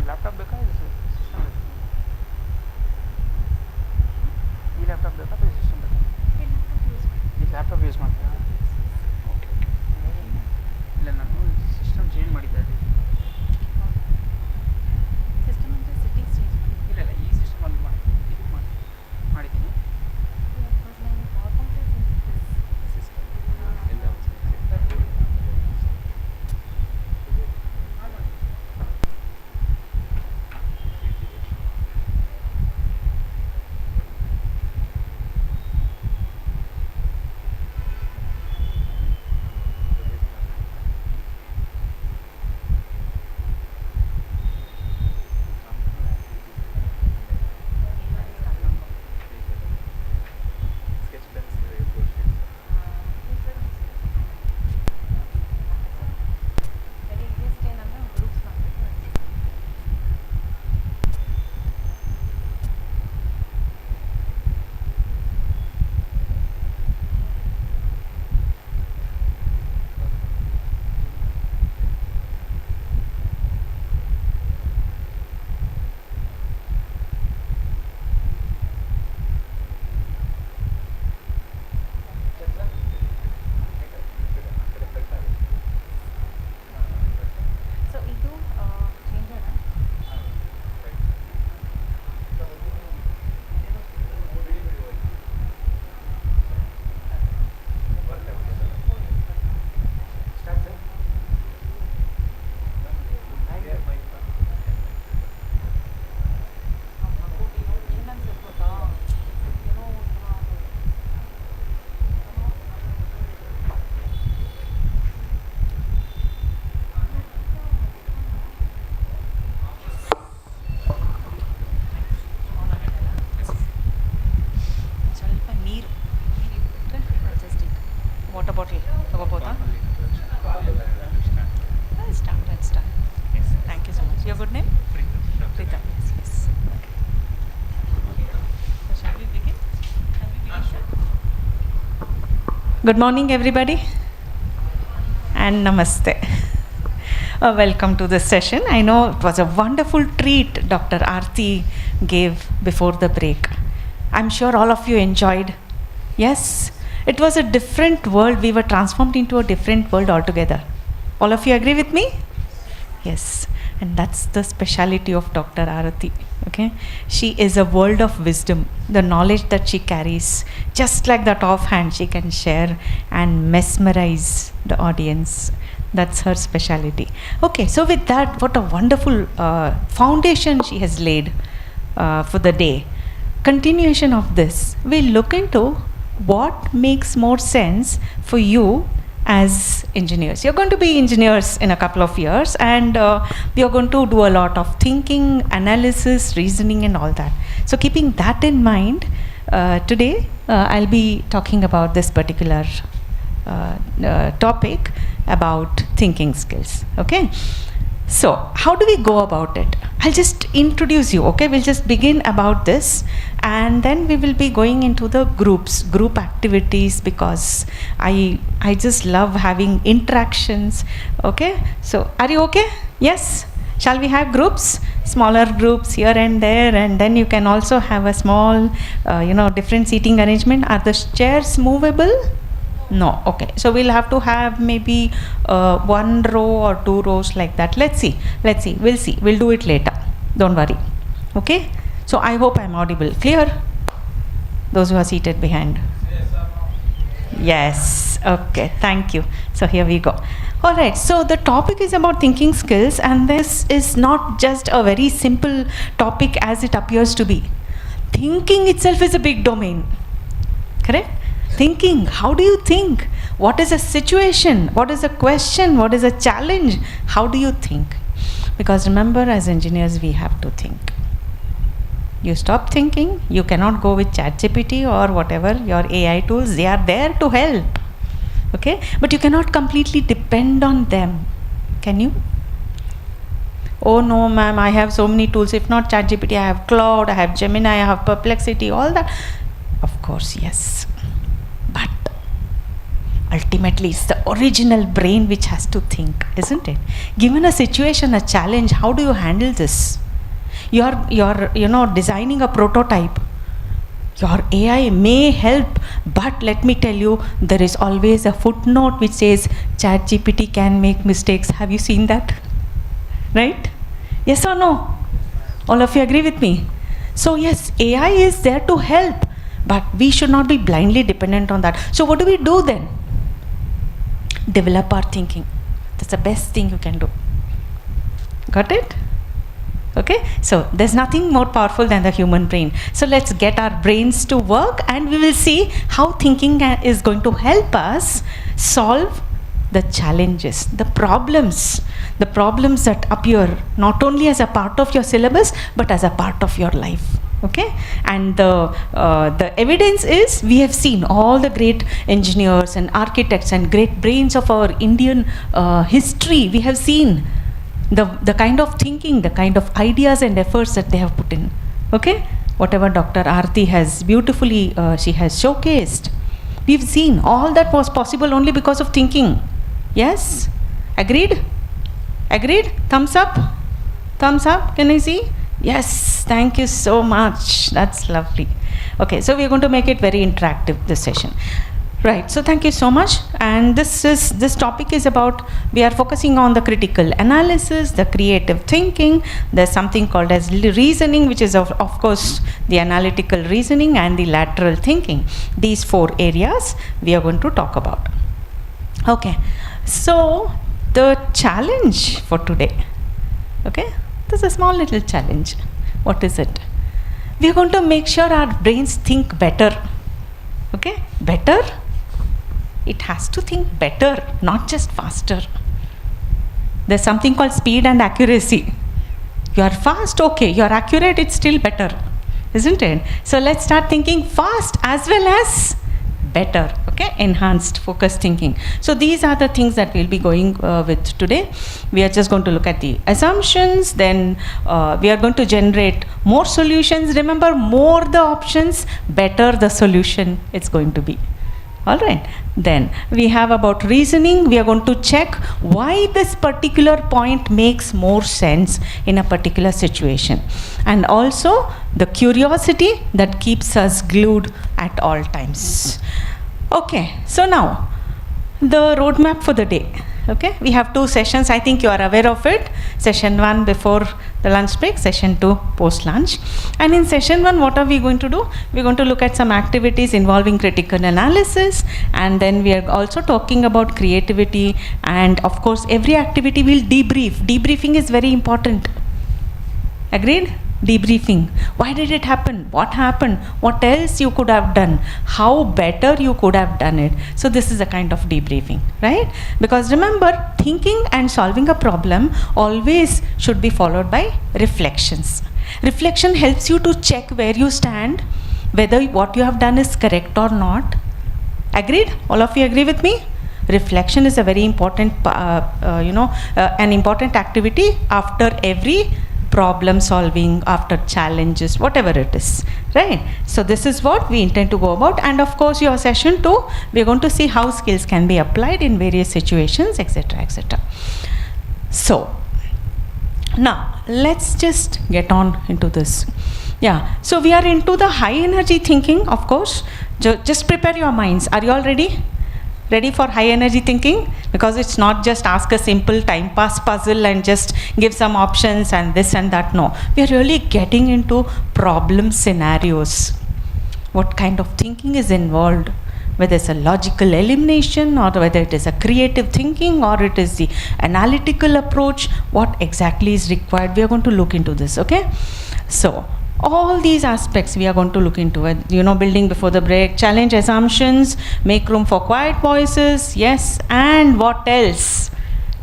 Laptop ಬೇಕಾ ಇದು system ಬೇಕಾ? ಈ ಲ್ಯಾಪ್ಟಾಪ್ ಬೇಕಾ ಅಥವಾ ಈ ಸಿಸ್ಟಮ್ ಬೇಕಾ? ಈ ಲ್ಯಾಪ್ಟಾಪ್ ಯೂಸ್ ಮಾಡ್ತೀನಿ. Okay okay. ಇಲ್ಲ ನಾನು ಸಿಸ್ಟಮ್ ಚೇಂಜ್ ಮಾಡಿದ್ದೆ ಅಲ್ಲಿ. ಸಿಸ್ಟಮ್ ಅಂದರೆ ಸೆಟ್ಟಿಂಗ್ಸ್ ಚೇಂಜ್ ಮಾಡಿ. ಇಲ್ಲ ಇಲ್ಲ, ಈ ಸಿಸ್ಟಮಲ್ಲಿ ಮಾಡಿದ್ದೀನಿ. ವಾಟರ್ ಬಾಟಲ್ ತಗೋಬೋದಾ? Start. Yes, thank you so much. Your good name? Preetha. Yes. Good morning, everybody, and namaste. Welcome to this session. I know it was a wonderful treat Dr. Aarti gave before the break. I'm sure all of you enjoyed. Yes, it was a different world. We were transformed into a different world altogether. All of you agree with me? Yes, and that's the speciality of Dr. Aarti. Okay, she is a world of wisdom. The knowledge that she carries, just like that offhand, she can share and mesmerize the audience. That's her speciality. Okay, so with that, what a wonderful foundation she has laid for the day. Continuation of this, we'll look into what makes more sense for you as engineers. You're going to be engineers in a couple of years, and you're going to do a lot of thinking, analysis, reasoning, and all that. So keeping that in mind, today I'll be talking about this particular topic about thinking skills. Okay, so how do we go about it? I'll just introduce you. Okay, we'll just begin about this, and then we will be going into the group activities, because I just love having interactions. Okay, so are you okay? Yes, shall we have groups, smaller groups here and there, and then you can also have a small different seating arrangement. Are the chairs movable? No. Okay, so we'll have to have maybe one row or two rows like that. Let's see, we'll do it later, don't worry. Okay, so I hope I'm audible, clear? Those who are seated behind? Yes. Okay, thank you. So here we go. All right, so the topic is about thinking skills, and this is not just a very simple topic as it appears to be. Thinking itself is a big domain, correct? Thinking, how do you think? What is a situation? What is a question? What is a challenge? How do you think? Because remember, as engineers, we have to think. You stop thinking, you cannot go with ChatGPT or whatever your AI tools. They are there to help. Okay, but you cannot completely depend on them, can you? Oh no, ma'am, I have so many tools. If not ChatGPT, I have Cloud, I have Gemini, I have Perplexity, all that. Of course, yes. But Ultimately, it's the original brain which has to think, isn't it? Given a situation, a challenge, how do you handle this? You're designing a prototype. Your AI may help, but let me tell you, there is always a footnote which says ChatGPT can make mistakes. Have you seen that? Right? Yes or no? All of you agree with me? So yes, AI is there to help, but we should not be blindly dependent on that. So what do we do then? Develop our thinking. That's the best thing you can do. Got it? Okay, so there's nothing more powerful than the human brain. So let's get our brains to work, and we will see how thinking is going to help us solve the challenges, the problems that appear not only as a part of your syllabus but as a part of your life. Okay, and the evidence is, we have seen all the great engineers and architects and great brains of our Indian history. We have seen the kind of thinking, the kind of ideas and efforts that they have put in. Okay, whatever Dr. Aarti has beautifully she has showcased, we've seen all that was possible only because of thinking. Yes, agreed? Thumbs up, can I see? Yes, thank you so much, that's lovely. Okay, so we're going to make it very interactive, this session. Right, so thank you so much. And this topic is about, we are focusing on the critical analysis, the creative thinking. There's something called as reasoning, which is of course the analytical reasoning, and the lateral thinking. These 4 areas we are going to talk about. Okay, so the challenge for today, okay, there's a small little challenge. What is it? We are going to make sure our brains think better. Okay, better? It has to think better, not just faster. There's something called speed and accuracy. You are fast, okay. You are accurate, it's still better, isn't it? So let's start thinking fast as well as better. Okay, enhanced focused thinking. So these are the things that we'll be going with today. We are just going to look at the assumptions, then we are going to generate more solutions. Remember, more the options, better the solution it's going to be. All right, then we have about reasoning. We are going to check why this particular point makes more sense in a particular situation, and also the curiosity that keeps us glued at all times. Okay, so now the roadmap for the day. Okay, we have 2 sessions. I think you are aware of it. Session 1 before the lunch break, session 2 post lunch. And in session 1, what are we going to do? We're going to look at some activities involving critical analysis, and then we are also talking about creativity, and of course every activity will debrief. Debriefing is very important. Agreed? Debriefing. Why did it happen? What happened? What else you could have done? How better you could have done it? So this is a kind of debriefing, right? Because remember, thinking and solving a problem always should be followed by reflections. Reflection helps you to check where you stand, whether what you have done is correct or not. Agreed? All of you agree with me? Reflection is a very important, an important activity after every problem solving, after challenges, whatever it is, right? So this is what we intend to go about. And of course your session 2, we are going to see how skills can be applied in various situations, etc., etc. So now let's just get on into this. Yeah, so we are into the high energy thinking, of course. Just prepare your minds. Are you all ready? Ready for high energy thinking? Because it's not just ask a simple time pass puzzle and just give some options and this and that. No, we are really getting into problem scenarios. What kind of thinking is involved? Whether it's a logical elimination, or whether it is a creative thinking, or it is the analytical approach, what exactly is required? We are going to look into this, okay? So all these aspects we are going to look into it. Building before the break, challenge assumptions, make room for quiet voices, yes, and what else?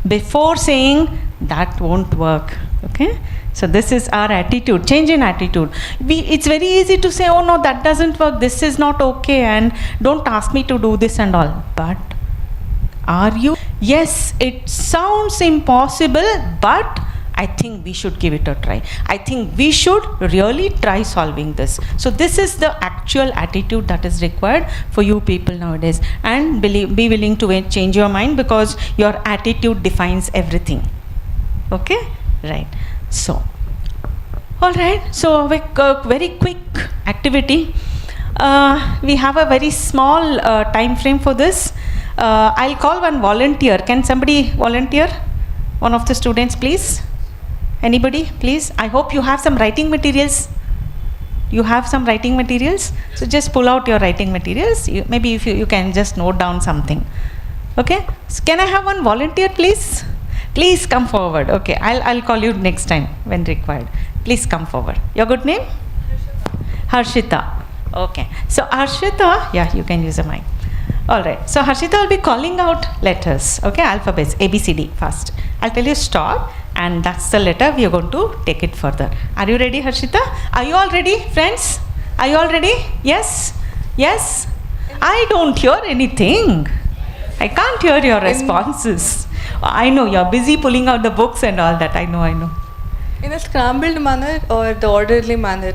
Before saying that won't work, okay? So this is our attitude, change in attitude. It's very easy to say, oh no, that doesn't work, this is not okay, and don't ask me to do this and all. But are you? Yes, it sounds impossible, but I think we should give it a try. I think we should really try solving this. So this is the actual attitude that is required for you people nowadays. And be willing to change your mind, because your attitude defines everything. Okay? Right. So, all right. So a very quick activity. We have a very small time frame for this. I'll call one volunteer. Can somebody volunteer? One of the students, please. Anybody, please? I hope you have some writing materials. You have some writing materials? So just pull out your writing materials. Maybe if you can just note down something. Okay? So can I have one volunteer, please? Please come forward. Okay, I'll call you next time when required. Please come forward. Your good name? Harshita. Okay. So Harshita, yeah, you can use a mic. All right. So Harshita will be calling out letters. Okay, alphabets, A, B, C, D first. I'll tell you stop, and that's the letter. We are going to take it further. Are you ready, Harshita? Are you all ready, friends? Are you all ready? Yes? Yes? I don't hear anything. I can't hear your responses. I know you're busy pulling out the books and all that. I know. In a scrambled manner or the orderly manner,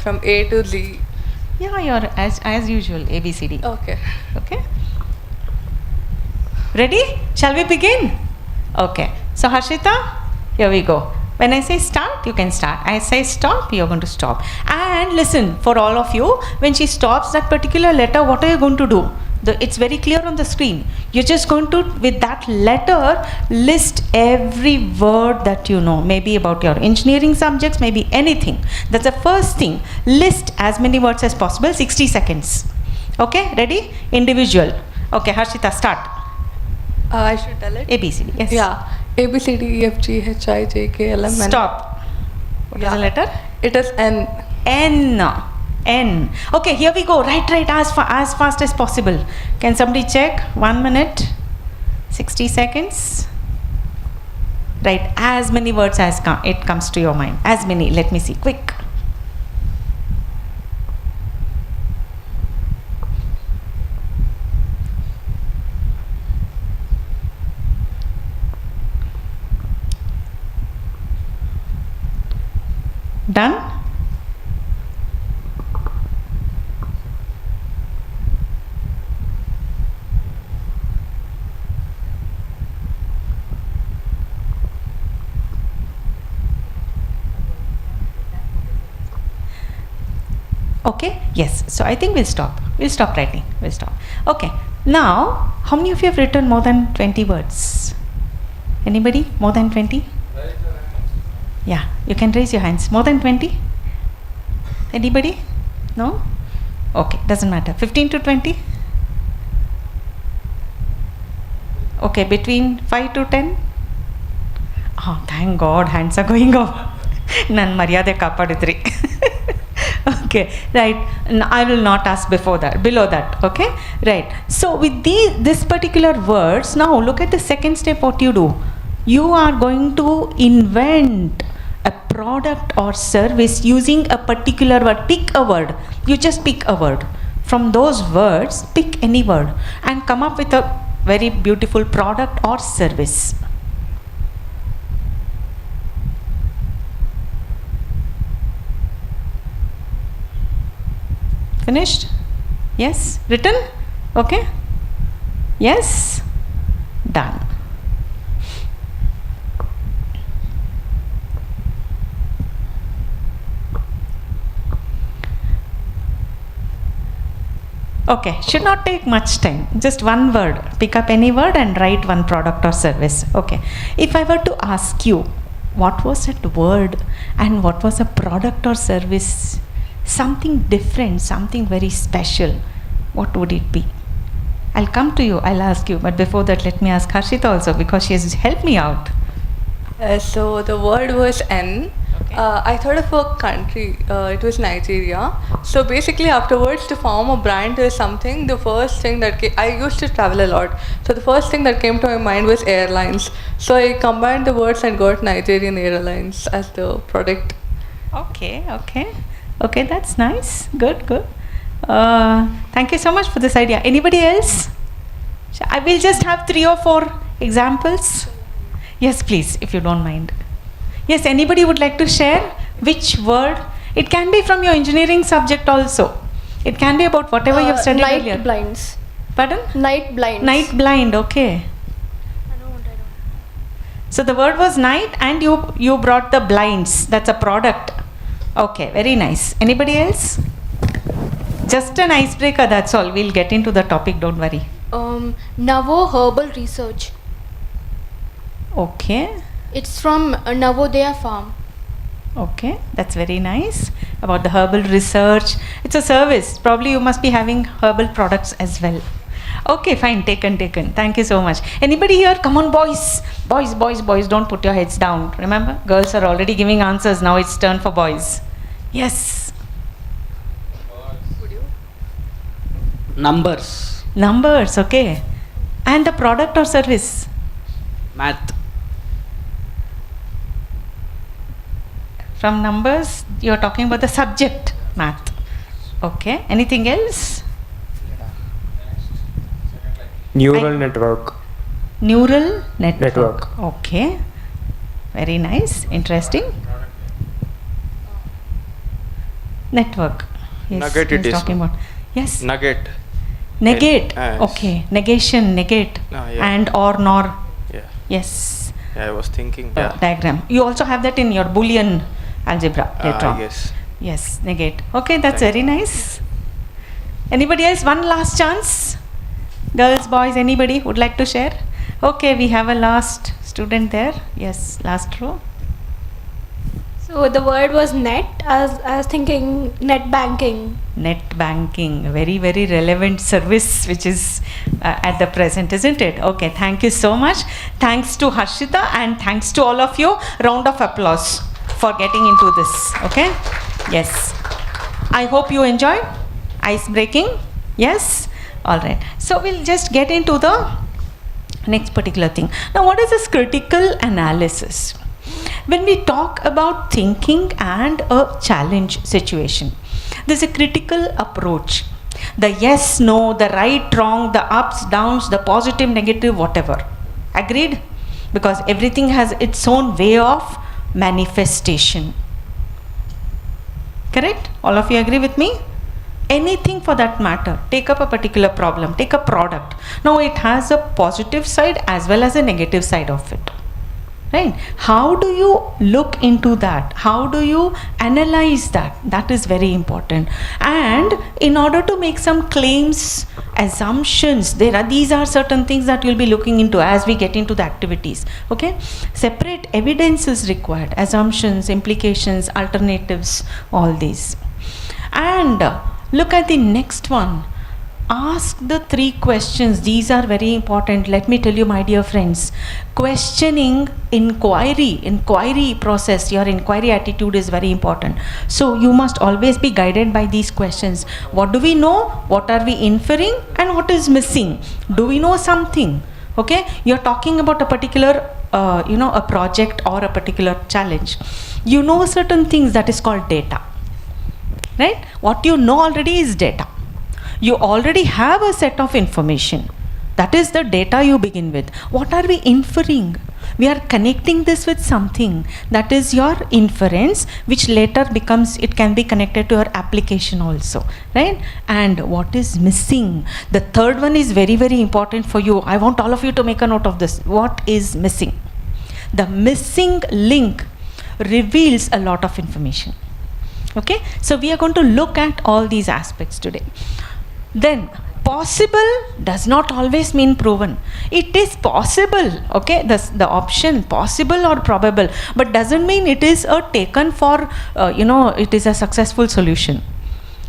from A to Z? Yeah, you're as usual, A, B, C, D. Okay. Okay? Ready? Shall we begin? Okay. So Harshita, here we go. When I say start, you can start. I say stop, you're going to stop. And listen, for all of you, when she stops that particular letter, what are you going to do? It's very clear on the screen. You're just going to, with that letter, list every word that you know. Maybe about your engineering subjects, maybe anything. That's the first thing. List as many words as possible, 60 seconds. Okay, ready? Individual. Okay, Harshita, start. I should tell it? A, B, C, D, yes. Yeah. A, B, C, D, E, F, G, H, I, J, K, L, M, N. Stop. What is the letter? It is N. N. Okay, here we go. Right, as fast as possible. Can somebody check? 1 minute, 60 seconds. Right, as many words as it comes to your mind. As many. Let me see. Quick. Done? Okay, yes. So I think we'll stop. We'll stop writing. We'll stop. Okay. Now, how many of you have written more than 20 words? Anybody? More than 20? Yeah, you can raise your hands. More than 20? Anybody? No? Okay, doesn't matter. 15 to 20? Okay, between 5 to 10? Oh, thank God, hands are going up. Nan maryade kapadidri. Okay, right. I will not ask below that. Okay, right. So with this particular words, now look at the second step. What you do? You are going to invent a product or service using a particular word. Pick a word. You just pick a word. From those words, pick any word and come up with a very beautiful product or service. Finished? Yes? Written? Okay? Yes? Done. Okay, should not take much time. Just one word. Pick up any word and write one product or service. Okay. If I were to ask you, what was that word and what was a product or service? Something different, something very special. What would it be? I'll come to you, I'll ask you. But before that, let me ask Harshita also, because she has helped me out. So the word was N. Okay. I thought of a country. It was Nigeria. So basically, afterwards, to form a brand or something, the first thing that I used to travel a lot. So the first thing that came to my mind was airlines. So I combined the words and got Nigerian Airlines as the product. Okay, that's nice. Good. Thank you so much for this idea. Anybody else? I will just have 3 or 4 examples. Yes, please, if you don't mind. Yes, anybody would like to share which word? It can be from your engineering subject also. It can be about whatever you have studied night earlier. blinds. Pardon? Night blinds. Night blind, okay. I don't. So the word was night and you brought the blinds. That's a product. Okay, very nice. Anybody else? Just an icebreaker, that's all. We'll get into the topic, don't worry. Navo Herbal Research. Okay. It's from Navodaya Farm. Okay, that's very nice. About the herbal research. It's a service. Probably you must be having herbal products as well. Okay, fine. Taken. Thank you so much. Anybody here? Come on, boys. Boys. Don't put your heads down. Remember, girls are already giving answers. Now it's turn for boys. Yes. Numbers, okay. And the product or service? Math. From numbers, you're talking about the subject, math. Okay. Anything else? Neural network. Neural network. Network. Okay. Very nice. Interesting. Network. Yes, Nugget it he's is. talking about. Yes. Nugget. Negate. Yes. Okay. Negation, negate. Ah, yeah. And or nor. Yeah. Yes. Yeah, I was thinking. Yeah. Diagram. You also have that in your Boolean algebra later on. Yes. Yes, negate. Okay, that's Thank very nice. Anybody else? One last chance. Girls, boys, anybody would like to share? Okay, we have a last student there. Yes, last row. So the word was net. I was thinking net banking. Net banking, a very, very relevant service which is at the present, isn't it? Okay, thank you so much. Thanks to Harshita and thanks to all of you. Round of applause for getting into this. Okay? Yes. I hope you enjoyed. Ice breaking. Yes? All right. So we'll just get into the next particular thing. Now, what is this critical analysis? When we talk about thinking and a challenge situation, there's a critical approach. The yes, no, the right, wrong, the ups, downs, the positive, negative, whatever. Agreed? Because everything has its own way of manifestation. Correct? All of you agree with me? Anything for that matter. Take up a particular problem, take a product. Now it has a positive side as well as a negative side of it. Right? How do you look into that? How do you analyze that? That is very important. And in order to make some claims, assumptions, these are certain things that you'll be looking into as we get into the activities. Okay? Separate evidence is required. Assumptions, implications, alternatives, all these. And look at the next one. Ask the 3 questions. These are very important. Let me tell you, my dear friends, questioning, inquiry process, your inquiry attitude is very important. So you must always be guided by these questions. What do we know? What are we inferring? And what is missing? Do we know something? Okay, you're talking about a particular a project or a particular challenge. You know certain things, that is called data. Right? What you know already is data. You already have a set of information. That is the data you begin with. What are we inferring? We are connecting this with something. That is your inference, which later it can be connected to your application also. Right? And what is missing? The third one is very, very important for you. I want all of you to make a note of this. What is missing? The missing link reveals a lot of information. Okay? So we are going to look at all these aspects today. Then, possible does not always mean proven. It is possible, okay, the option possible or probable, but doesn't mean it is taken for, it is a successful solution.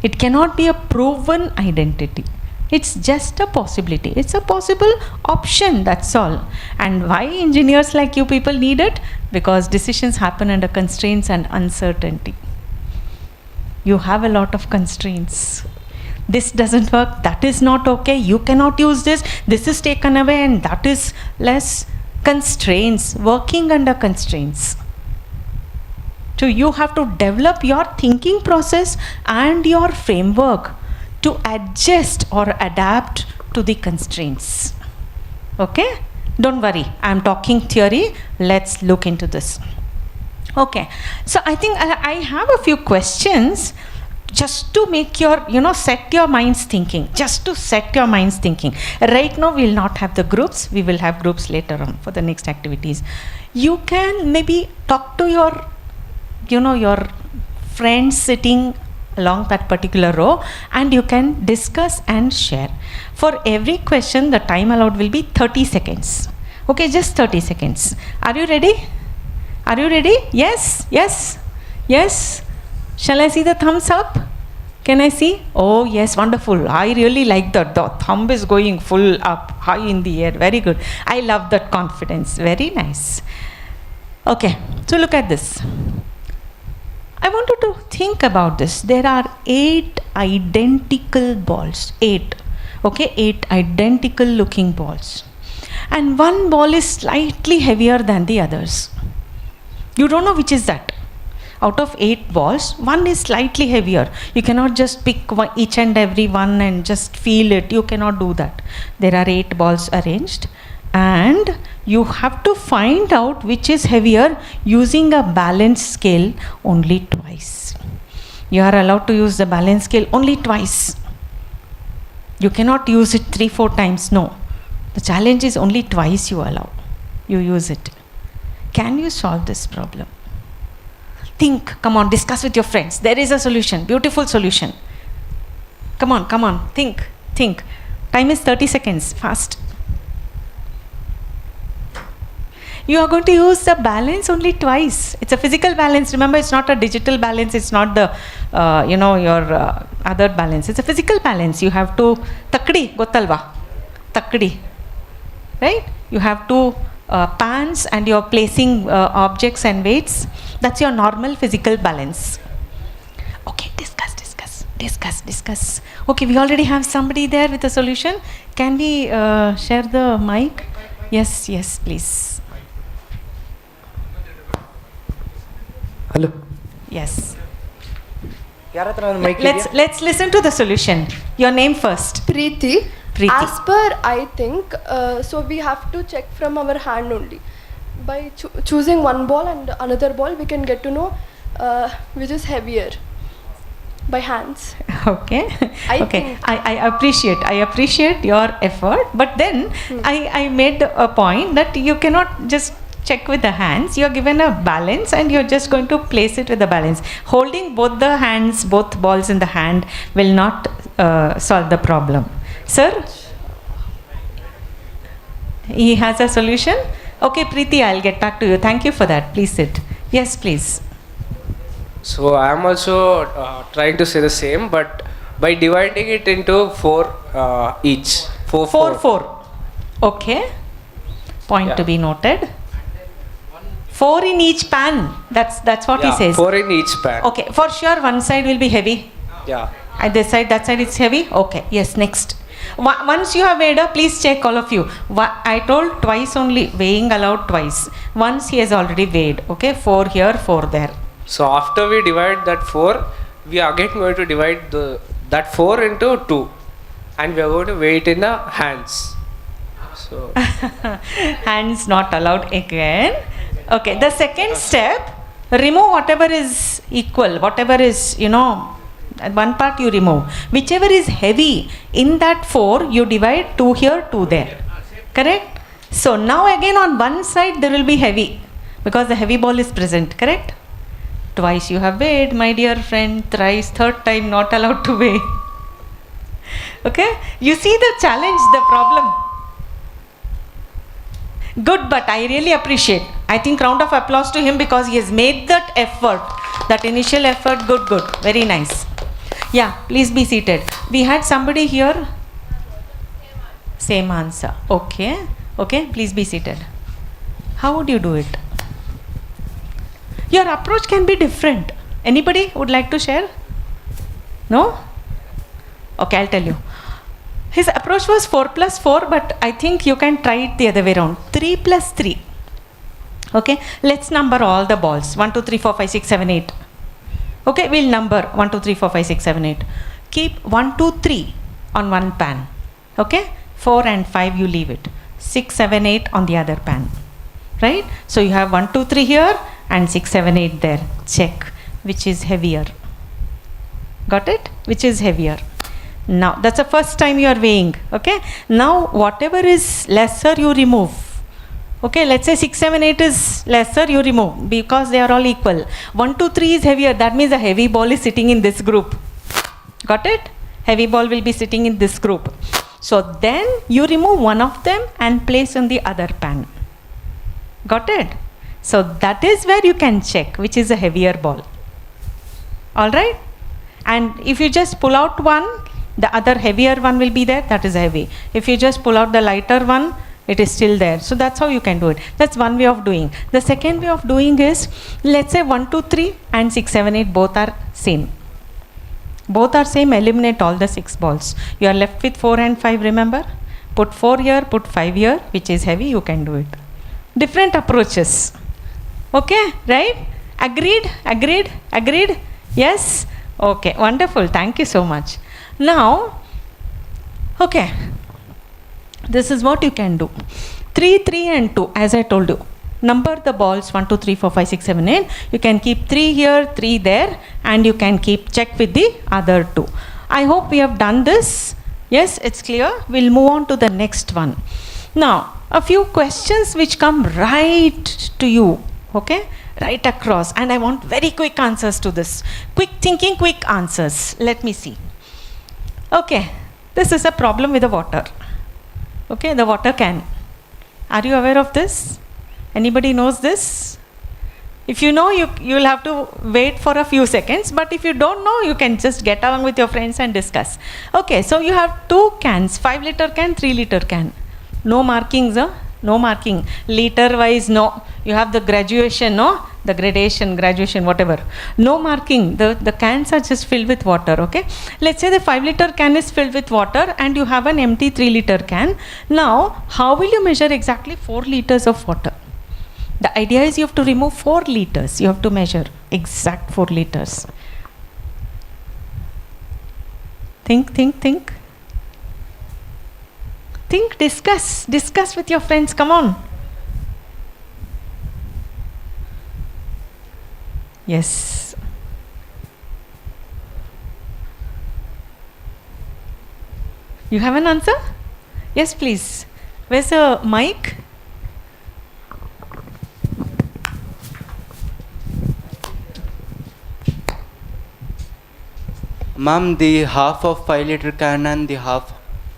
It cannot be a proven identity. It's just a possibility. It's a possible option, that's all. And why engineers like you people need it? Because decisions happen under constraints and uncertainty. You have a lot of constraints. This doesn't work, that is not okay, you cannot use this is taken away, and that is less. Constraints, working under constraints. So you have to develop your thinking process and your framework to adjust or adapt to the constraints. Okay? Don't worry, I am talking theory. Let's look into this. Okay, so I think I have a few questions just to make your, set your minds thinking, just to set your minds thinking. Right now we will not have the groups, we will have groups later on for the next activities. You can maybe talk to your, your friends sitting along that particular row, and you can discuss and share. For every question, the time allowed will be 30 seconds. Okay, just 30 seconds. Are you ready? Are you ready? Yes, yes, yes. Shall I see the thumbs up? Can I see? Oh, yes, wonderful. I really like that. The thumb is going full up, high in the air. Very good. I love that confidence. Very nice. Okay, so look at this. I want you to think about this. There are 8 identical balls. 8. Okay, 8 identical looking balls. And one ball is slightly heavier than the others. You don't know which is that. Out of 8 balls, one is slightly heavier. You cannot just pick each and every one and just feel it. You cannot do that. There are 8 balls arranged, and you have to find out which is heavier using a balance scale only twice. You are allowed to use the balance scale only twice. You cannot use it 3-4 times. No. The challenge is only twice you allow. You use it. Can you solve this problem? Think, come on, discuss with your friends. There is a solution, beautiful solution. Come on, think. Time is 30 seconds, fast. You are going to use the balance only twice. It's a physical balance. Remember, it's not a digital balance. It's not the, your other balance. It's a physical balance. You have to, takdi, gottalva. Takdi. Right? You have to pans and you're placing objects and weights. That's your normal physical balance. Okay, discuss. Okay, we already have somebody there with a solution. Can we share the mic? Yes, please. Hello. Yes. Let's listen to the solution. Your name first. Preeti. Preeti. As per I think, so we have to check from our hand only. By choosing one ball and another ball, we can get to know which is heavier by hands. Okay. I Okay. think. I appreciate your effort, but then I made a point that you cannot just check with the hands. You are given a balance and you're just going to place it with the balance. Holding both the hands, both balls in the hand will not solve the problem. Sir? He has a solution? Okay, Preeti, I'll get back to you. Thank you for that. Please sit. Yes, please. So I am also trying to say the same, but by dividing it into 4 each. 4. Okay. Point Yeah. to be noted. 4 in each pan. That's what he says. 4 in each pan. Okay, for sure one side will be heavy. Yeah. And this side, that side it's heavy. Okay, yes, next. Once you have weighed up, please check all of you. I told twice only, weighing allowed twice. Once he has already weighed. Okay, 4 here, 4 there. So after we divide that 4, we are again going to divide that 4 into 2, and we are going to weigh it in the hands. So Hands not allowed again. Okay, the second step, remove whatever is equal, whatever is, one part you remove. Whichever is heavy, in that 4, you divide 2 here, 2 there. Correct? So now again on one side there will be heavy, because the heavy ball is present. Correct? Twice you have weighed, my dear friend. Thrice, third time not allowed to weigh. Okay? You see the challenge, the problem. Good, but I really appreciate. I think round of applause to him because he has made that effort, that initial effort. Good. Very nice. Yeah, please be seated. We had somebody here. Same answer. Okay, please be seated. How would you do it? Your approach can be different. Anybody would like to share? No? Okay, I'll tell you. His approach was 4 plus 4, but I think you can try it the other way around. 3 plus 3. Okay, let's number all the balls. 1, 2, 3, 4, 5, 6, 7, 8. Okay, we'll number 1, 2, 3, 4, 5, 6, 7, 8. Keep 1, 2, 3 on one pan. Okay, 4 and 5 you leave it. 6, 7, 8 on the other pan. Right? So you have 1, 2, 3 here and 6, 7, 8 there. Check which is heavier. Got it? Which is heavier. Now, that's the first time you are weighing. Okay. Now, whatever is lesser, you remove. Okay, let's say 6, 7, 8 is lesser, you remove because they are all equal. 1, 2, 3 is heavier. That means a heavy ball is sitting in this group. Got it? Heavy ball will be sitting in this group. So then you remove one of them and place in the other pan. Got it? So that is where you can check which is a heavier ball. All right? And if you just pull out one, the other heavier one will be there. That is heavy. If you just pull out the lighter one, it is still there. So that's how you can do it. That's one way of doing. The second way of doing is, let's say 1, 2, 3 and 6, 7, 8 both are same. Both are same, eliminate all the 6 balls. You are left with 4 and 5, remember? Put 4 here, put 5 here, which is heavy, you can do it. Different approaches. Okay, right? Agreed? Agreed? Agreed? Yes? Okay, wonderful. Thank you so much. Now, okay. This is what you can do. 3, 3 and 2, as I told you. Number the balls 1, 2, 3, 4, 5, 6, 7, 8. You can keep 3 here, 3 there, and you can keep check with the other 2. I hope we have done this. Yes, it's clear. We'll move on to the next one. Now, a few questions which come right to you. Okay? Right across. And I want very quick answers to this. Quick thinking, quick answers. Let me see. Okay. This is a problem with the water. Okay, the water can. Are you aware of this? Anybody knows this? If you know, you'll have to wait for a few seconds, but if you don't know, you can just get along with your friends and discuss. Okay, so you have 2 cans, 5-liter can, 3-liter can. No markings, no marking. Liter wise, no. You have the graduation, no? The gradation, graduation, whatever. No marking. The cans are just filled with water, okay? Let's say the 5-liter can is filled with water and you have an empty 3-liter can. Now, how will you measure exactly 4 liters of water? The idea is you have to remove 4 liters. You have to measure exact 4 liters. Think. Think, discuss with your friends. Come on. Yes. You have an answer? Yes, please. Where's the mic? Ma'am, the half of 5-liter can and the half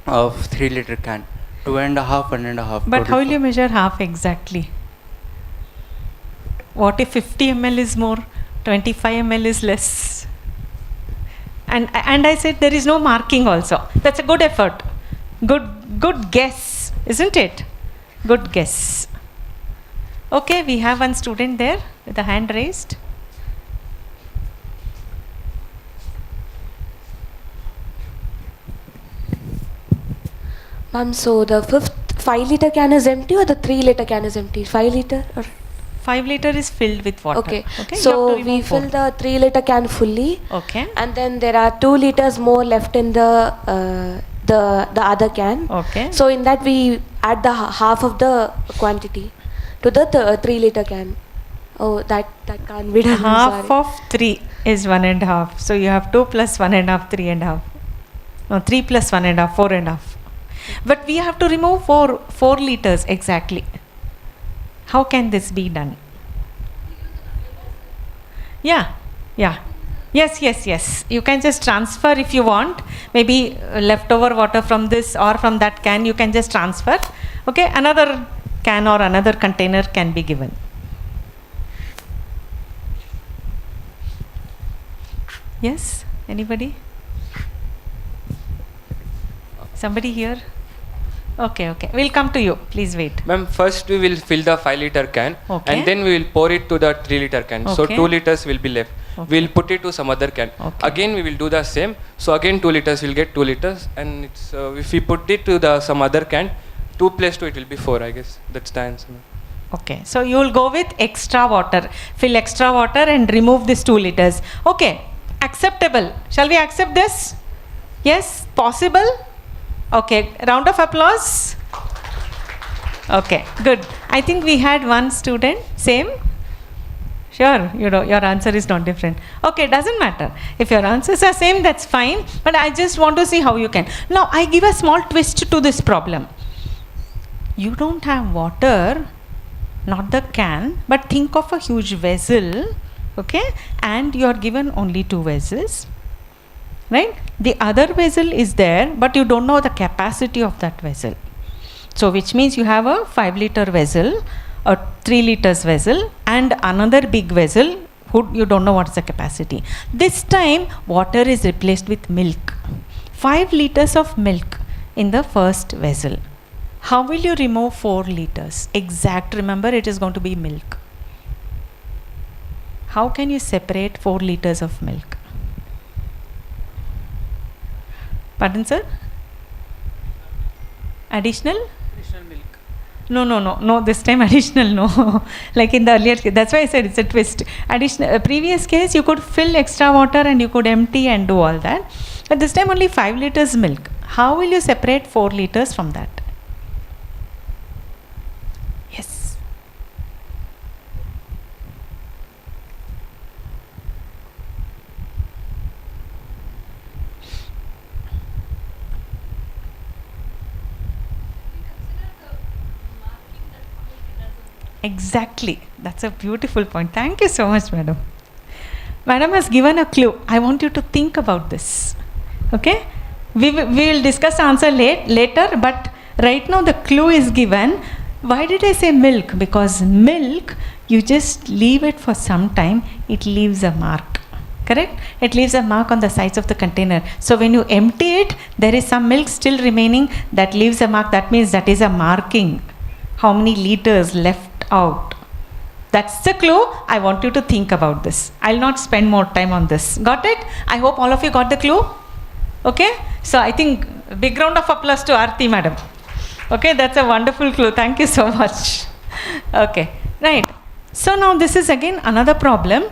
of 3-liter can. 2.5, 1.5. But how will you measure half exactly? What if 50 ml is more, 25 ml is less? And I said there is no marking also. That's a good effort. Good guess, isn't it? Good guess. Okay, we have one student there with a hand raised. Ma'am, so the 5-liter can is empty or the 3-liter can is empty? 5-liter or 5-liter is filled with water. Okay. Okay. So we fill the 3-liter can fully. Okay. And then there are 2 liters more left in the other can. Okay. So in that we add the half of the quantity to the 3-liter can. Oh, that can't be done. Half of 3 is 1.5. So you have 2 plus 1.5, 3.5. No, 3 plus 1.5, 4.5. But we have to remove 4 liters exactly. How can this be done? Yeah. Yes. You can just transfer if you want. Maybe leftover water from this or from that can, you can just transfer. Okay, another can or another container can be given. Yes? Anybody? Somebody here? Okay. We'll come to you. Please wait. Ma'am, first we will fill the 5-liter can, Okay. and then we will pour it to the 3-liter can. So Okay. 2 liters will be left. Okay. We'll put it to some other can. Okay. Again we will do the same. So again 2 liters will get 2 liters, and it's if we put it to some other can, 2 plus 2 it will be 4. I guess that's the answer. Okay, so you will go with extra water. Fill extra water and remove this 2 liters. Okay, acceptable. Shall we accept this? Yes, possible? Okay, round of applause. Okay, good. I think we had one student, same. Sure, your answer is not different. Okay, doesn't matter. If your answers are same, that's fine. But I just want to see how you can. Now, I give a small twist to this problem. You don't have water, not the can, but think of a huge vessel, okay? And you are given only 2 vessels, right? The other vessel is there, but you don't know the capacity of that vessel. So, which means you have a 5-liter vessel, a 3 liters vessel, and another big vessel. You don't know what's the capacity. This time, water is replaced with milk. 5 liters of milk in the first vessel. How will you remove 4 liters? Exact, remember it is going to be milk. How can you separate 4 liters of milk? Pardon, sir? Additional? Additional milk. No, this time additional, no. Like in the earlier case, that's why I said it's a twist. Additional, previous case, you could fill extra water and you could empty and do all that. But this time only 5 liters milk. How will you separate 4 liters from that? Yes. Exactly. That's a beautiful point. Thank you so much, madam. Madam has given a clue. I want you to think about this. Okay? We will discuss the answer later, but right now the clue is given. Why did I say milk? Because milk, you just leave it for some time, it leaves a mark. Correct? It leaves a mark on the sides of the container. So when you empty it, there is some milk still remaining that leaves a mark. That means that is a marking. How many liters left out? That's the clue. I want you to think about this. I'll not spend more time on this. Got it? I hope all of you got the clue. Okay? So I think big round of applause to Aarti madam. Okay, that's a wonderful clue. Thank you so much. Okay, right. So now this is again another problem.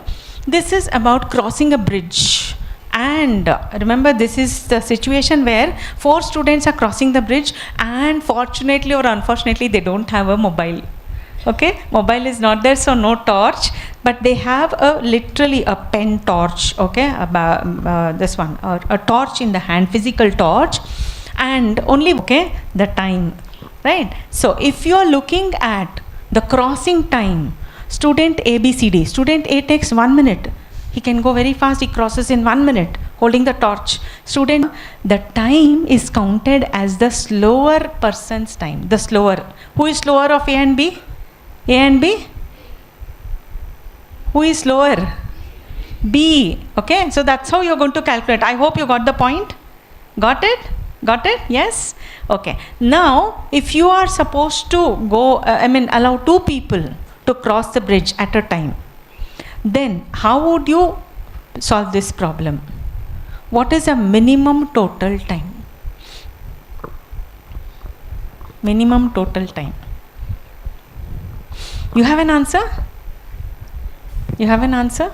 This is about crossing a bridge. And remember, this is the situation where 4 students are crossing the bridge, and fortunately or unfortunately they don't have a mobile. Okay, mobile is not there, so no torch, but they have literally a pen torch. Okay, this one, or a torch in the hand, physical torch, and only the time, right? So if you are looking at the crossing time, student ABCD, student A takes 1 minute. He can go very fast, he crosses in 1 minute holding the torch. Student, the time is counted as the slower person's time. The slower. Who is slower of A and B? A and B? Who is slower? B. Okay, so that's how you're going to calculate. I hope you got the point. Got it? Got it? Yes? Okay. Now, if you are supposed to go, allow 2 people to cross the bridge at a time, then how would you solve this problem? What is a minimum total time? Minimum total time. You have an answer? You have an answer?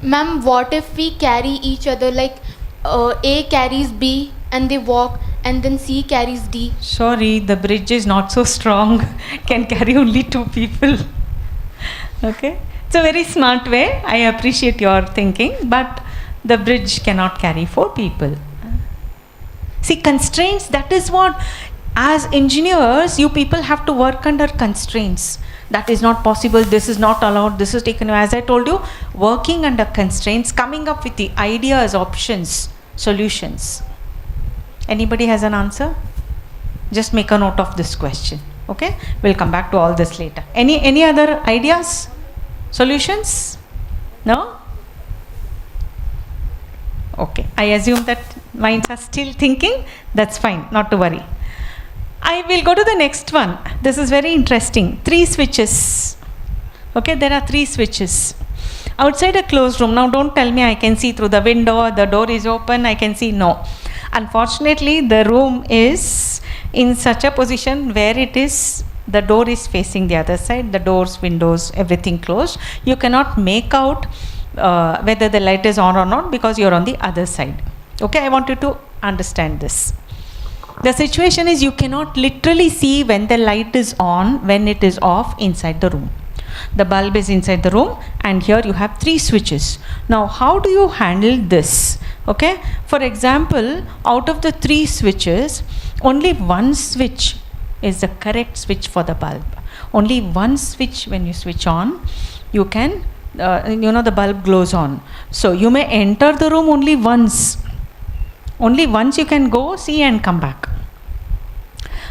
Ma'am, what if we carry each other, like A carries B and they walk, and then C carries D? Sorry, the bridge is not so strong. Can carry only 2 people. Okay, it's a very smart way. I appreciate your thinking, but the bridge cannot carry 4 people. See, constraints, that is what, as engineers, you people have to work under constraints. That is not possible, this is not allowed, this is taken away. As I told you, working under constraints, coming up with the ideas, options, solutions. Anybody has an answer? Just make a note of this question. Okay, we'll come back to all this later. Any other ideas, solutions? No? Okay, I assume that minds are still thinking. That's fine, not to worry. I will go to the next one. This is very interesting. 3 switches. Okay, there are 3 switches outside a closed room. Now don't tell me I can see through the window, the door is open, I can see. No, unfortunately the room is in such a position where it is, the door is facing the other side, the doors, windows, everything closed. You cannot make out whether the light is on or not because you're on the other side. Okay, I want you to understand this. The situation is you cannot literally see when the light is on, when it is off inside the room. The bulb is inside the room and here you have 3 switches. Now how do you handle this? Okay, for example, out of the 3 switches, only one switch is the correct switch for the bulb. Only one switch, when you switch on, you can, the bulb glows on. So you may enter the room only once. Only once you can go, see and come back.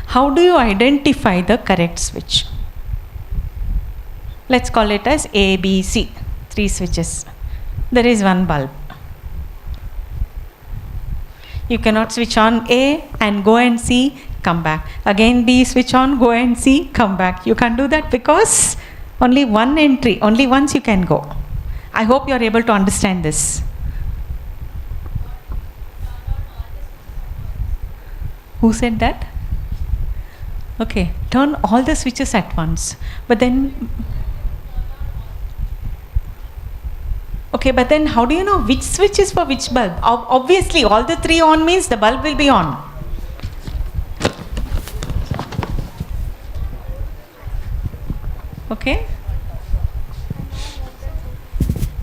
How do you identify the correct switch? Let's call it as A, B, C, 3 switches. There is one bulb. You cannot switch on A and go and see, come back. Again B, switch on, go and see, come back. You can't do that because only one entry, only once you can go. I hope you are able to understand this. Who said that? Okay, turn all the switches at once. But then, okay, but then how do you know which switch is for which bulb? Obviously, all the 3 on means the bulb will be on. Okay?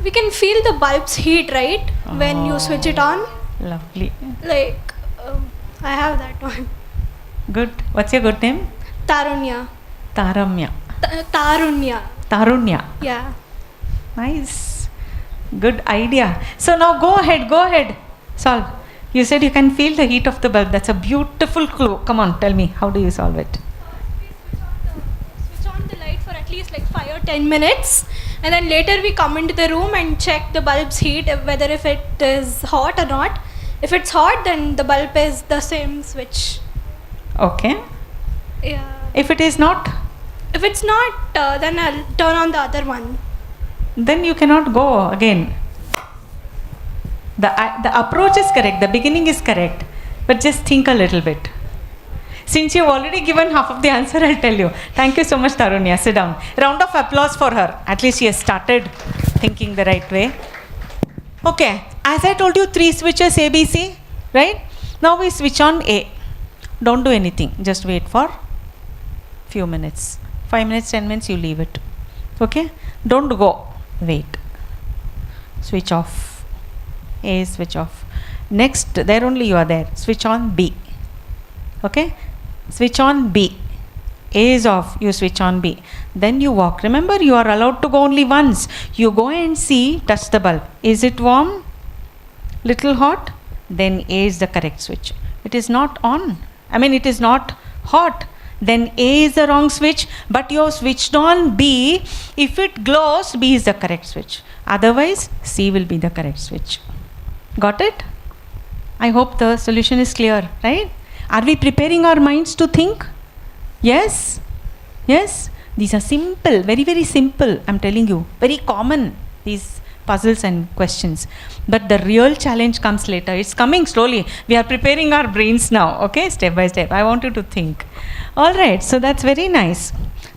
We can feel the bulb's heat, right? When you switch it on. Lovely. Like, I have that one. Good. What's your good name? Tarunya. Taramya. Tarunya. Tarunya. Yeah. Nice. Good idea. So now go ahead. Solve. You said you can feel the heat of the bulb. That's a beautiful clue. Come on, tell me, how do you solve it? Switch on the light for at least like 5 or 10 minutes. And then later we come into the room and check the bulb's heat, whether if it is hot or not. If it's hot, then the bulb is the same switch. Okay. Yeah. If it is not? If it's not, then I'll turn on the other one. Then you cannot go again. The approach is correct, the beginning is correct, but just think a little bit. Since you've already given half of the answer, I'll tell you. Thank you so much, Tarunya. Sit down. Round of applause for her. At least she has started thinking the right way. Okay, as I told you, 3 switches A, B, C, right? Now we switch on A. Don't do anything, just wait for few minutes. 5 minutes, 10 minutes, you leave it. Okay? Don't go. Wait. Switch off. A, switch off. Next, there only you are there. Switch on B. Okay? Switch on B. A is off. You switch on B. Then you walk. Remember, you are allowed to go only once. You go and see, touch the bulb. Is it warm? Little hot? Then A is the correct switch. It is not on. It is not hot. Then A is the wrong switch, but you have switched on B. If it glows, B is the correct switch. Otherwise, C will be the correct switch. Got it? I hope the solution is clear, right? Are we preparing our minds to think? Yes? Yes? These are simple, very, very simple, I'm telling you. Very common, these puzzles and questions. But the real challenge comes later. It's coming slowly. We are preparing our brains now, okay? Step by step. I want you to think. All right, so that's very nice.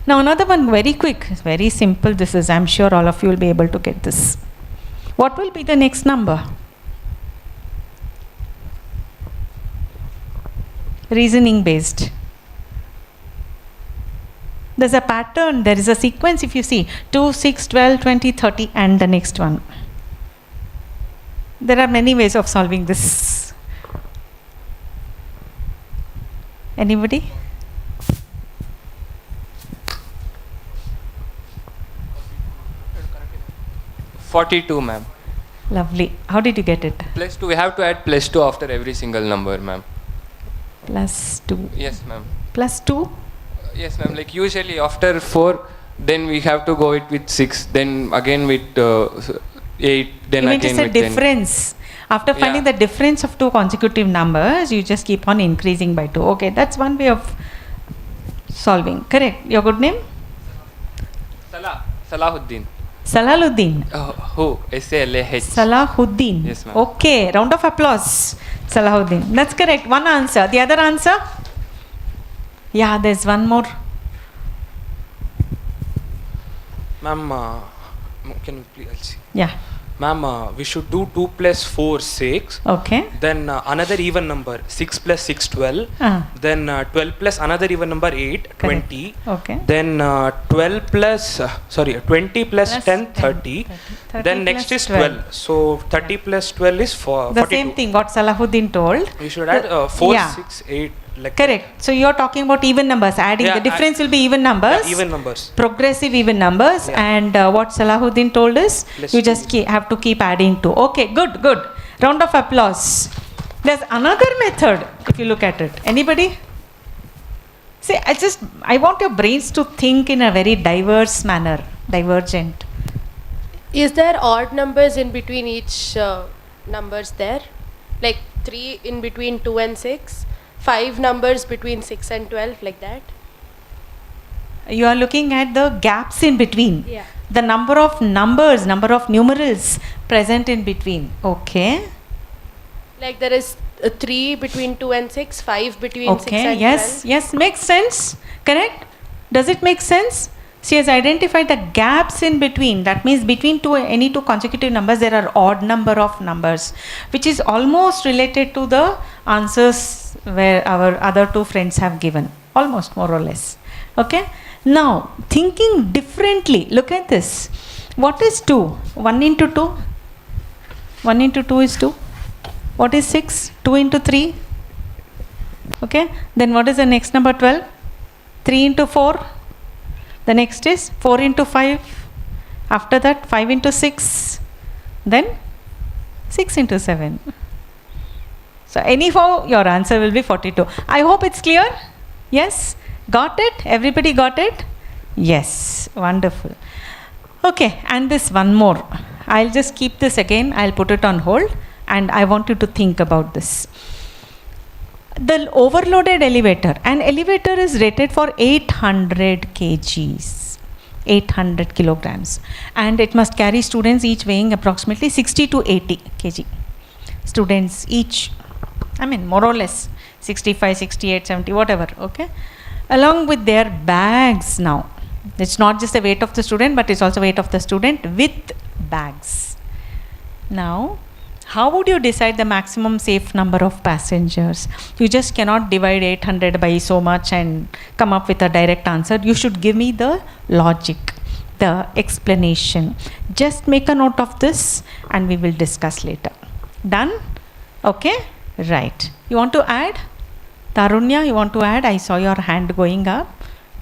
Now another one, very quick, very simple. This is, I'm sure all of you will be able to get this. What will be the next number? Reasoning based. There's a pattern, there is a sequence if you see. 2, 6, 12, 20, 30 and the next one. There are many ways of solving this. Anybody? +42, ma'am. Lovely. How did you get it? +2. We have to add +2 after every single number, ma'am. +2. Yes, ma'am. +2? Yes, ma'am. Like usually after 4, then we have to go it with 6, then again with 8, then you mean again to say with difference. After finding the difference of 2 consecutive numbers, you just keep on increasing by 2. Okay, that's one way of solving. Correct. Your good name? Salahuddin. Salahuddin. Who? S-A-L-A-H. Salahuddin. Yes, ma'am. Okay, round of applause. Salahuddin. That's correct. One answer. The other answer? Yeah, there's one more. Ma'am, can you please see? Yeah. Ma'am, we should do 2 plus 4, 6. Okay. Then another even number, 6 plus 6, 12. Then 12 plus another even number, 8, 20. Okay. Then 20 plus 10, 30. Then next is 12. So 30 plus 12 is 42. The same thing what Salahuddin told. We should add 4, 6, 8. Like correct. So you're talking about even numbers. Adding the difference will be even numbers. Yeah, even numbers. Progressive even numbers. And what Salahuddin told is Plus you just have to keep adding 2. Okay, good, good. Round of applause. There's another method if you look at it. Anybody? See, I want your brains to think in a very diverse manner, divergent. Is there odd numbers in between each numbers there? Like 3 in between 2 and 6? 5 numbers between 6 and 12, like that? You are looking at the gaps in between. Yeah. The number of numbers, number of numerals present in between. Okay. Like there is 3 between 2 and 6, 5 between 6 Okay, and yes, 12. yes, makes sense. Correct? Does it make sense? She has identified the gaps in between. That means between any two consecutive numbers, there are odd number of numbers, which is almost related to the answers where our other two friends have given. Almost, more or less. Okay? Now, thinking differently, look at this. What is 2? 1 into 2? 1 into 2 is 2. What is 6? 2 into 3? Okay? Then what is the next number 12? 3 into 4? The next is 4 into 5. After that 5 into 6. Then 6 into 7. So anyhow your answer will be 42. I hope it's clear. Yes? Got it? Everybody got it? Yes. Wonderful. Okay, and this one more. I'll just keep this again. I'll put it on hold and I want you to think about this. The overloaded elevator, an elevator is rated for 800 kgs, 800 kilograms, and it must carry students each weighing approximately 60 to 80 kg. Students each, I mean more or less 65, 68, 70, whatever, okay, along with their bags now. It's not just the weight of the student, but it's also weight of the student with bags. Now, how would you decide the maximum safe number of passengers? You just cannot divide 800 by so much and come up with a direct answer. You should give me the logic, the explanation. Just make a note of this and we will discuss later. Done? Okay? Right. You want to add? Tarunya, you want to add? I saw your hand going up.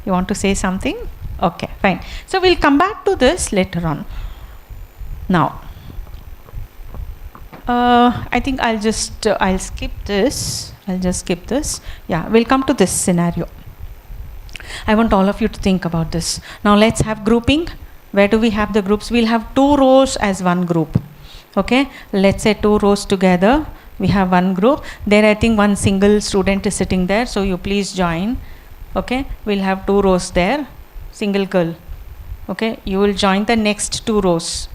You want to say something? Okay, fine. So we'll come back to this later on. Now, I think I'll skip this. I'll just skip this. Yeah, we'll come to this scenario. I want all of you to think about this. Now let's have grouping. Where do we have the groups? We'll have 2 rows as one group. Okay, let's say 2 rows together. We have one group. There I think one single student is sitting there. So you please join. Okay, we'll have 2 rows there. Single girl. Okay, you will join the next 2 rows.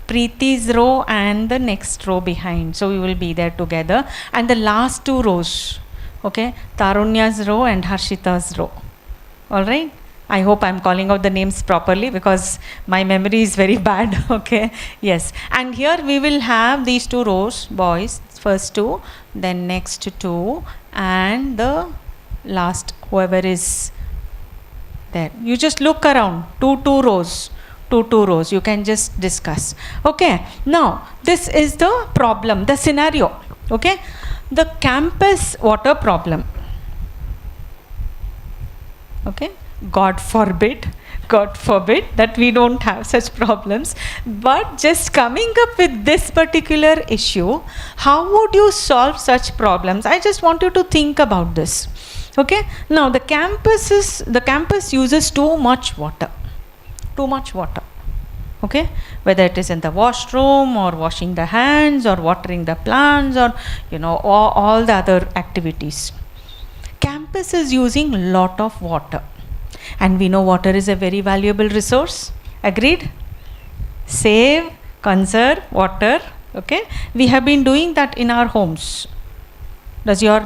Preeti's row and the next row behind. So we will be there together. And the last 2 rows. Okay, Tarunya's row and Harshita's row. Alright. I hope I'm calling out the names properly because my memory is very bad. Okay. Yes. And here we will have these 2 rows, boys, first 2, then next 2, and the last, whoever is there. You just look around, 2 rows. 2 rows, you can just discuss. Okay, now this is the problem, the scenario. Okay, the campus water problem. Okay, God forbid that we don't have such problems, but just coming up with this particular issue, how would you solve such problems? I just want you to think about this. Okay, now the campus uses too much water. Okay, whether it is in the washroom or washing the hands or watering the plants or all the other activities. Campus is using lot of water, and we know water is a very valuable resource. Agreed? Save, conserve water. Okay, we have been doing that in our homes. Does your